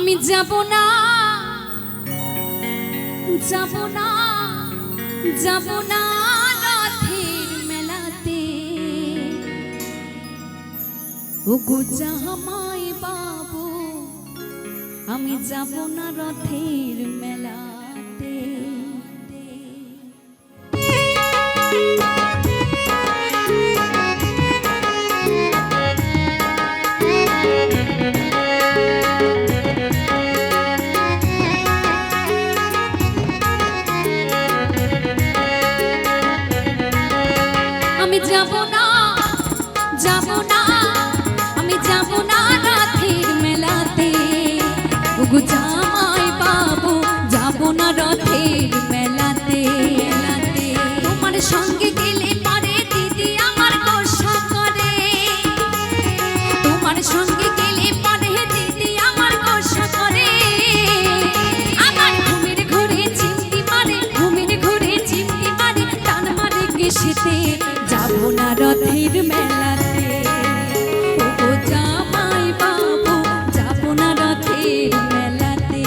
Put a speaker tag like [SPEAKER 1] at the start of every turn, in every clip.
[SPEAKER 1] আমি যাব না যাব না যাব না রথের মেলাতে ওগো জামাই বাবু আমি যাব না রথের মেলাতে আমি যাব না যাব না আমি যাব না রথের মেলাতে ওগো জামাই বাবু যাব না রথের মেলাতে তোমার সঙ্গে গেলে পারে দিদি আমার গোসা করে তোমার সঙ্গে গেলে পারে দিদি আমার গোসা করে আমার ঘুমের ঘরে চিমটি মারে ঘুমের ঘরে চিমটি মারে টান মারে গেছেতে যাব না রথের মেলাতে ওগো জামাই বাবু যাব না রথের মেলাতে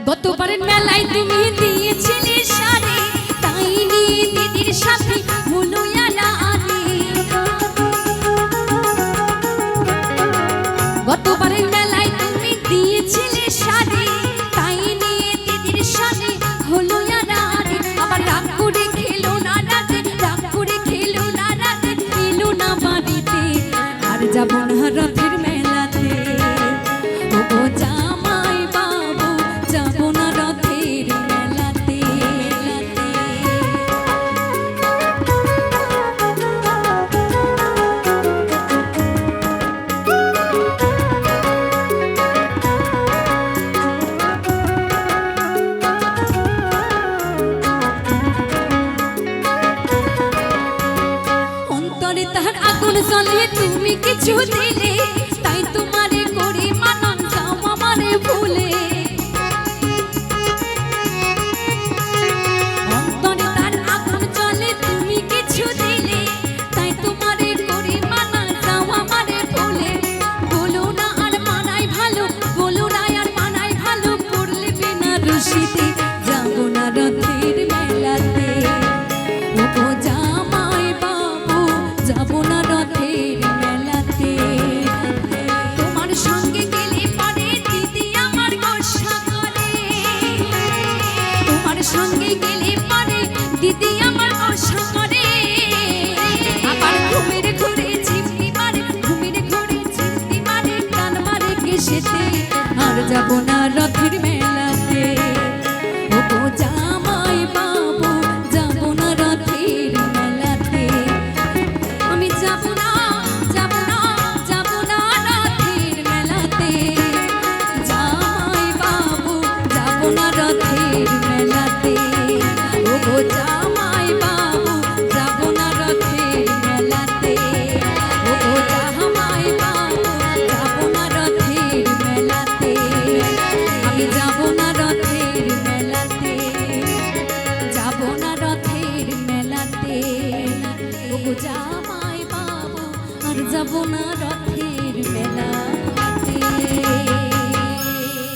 [SPEAKER 1] গতবারের মেলায় তুমি দিয়েছিলে শাড়ি তাই নিয়ে দিদির সাথে হলো আলাদা গতবারের মেলায় তুমি দিয়েছিলে শাড়ি তাই নিয়ে দিদির সাথে হলো আলাদা আবার রাগ করে খেলো না রাতে রাগ করে খেলো না রাতে এলো না বাড়িতে আর যাব না রথের মেলাতে ওগো জামাই বাবু যাব না রথের মেলাতে অন্তরে তাহার আগুন জ্বলে তুমি কিছু দিলে তাই তোমারে করি মানন যাও আমারে ভুলে অন্তরে তার আগুন জ্বলে তুমি কিছু দিলে তাই তোমারে করি মানন যাও আমারে ভুলে বলো না আর মানাই ভালো বলো না আর মানাই ভালো করলে বিনা রশিতে যাব না রথের মেলাতে ওগো জামাই বাবু যাব না রথের মেলাতে তোমার সঙ্গে গেলে পারে দিদি আমার গোসা করে তোমার সঙ্গে গেলে পারে দিদি আমার গোসা করে আবার ঘুমের ঘুরে চিমটি মারে ঘুমের ঘুরে চিমটি মারে কান মারে কেসেতে আর যাব না রথের মেলাতে ওগো জামাই বাবু যাব না রথের মেলাতে আমি যাব না যাব না যাব না রথের মেলাতে জামাই বাবু যাব না রথের মেলাতে ওগো জামাই বাবু যাব না রথের মেলাতে ওগো জামাই বাবু যাব না রথের মেলাতে আমি যাব না রথের মেলাতে যাব না রথের মেলাতে ওগো জামাই বাবু আর যাব না রথের মেলা।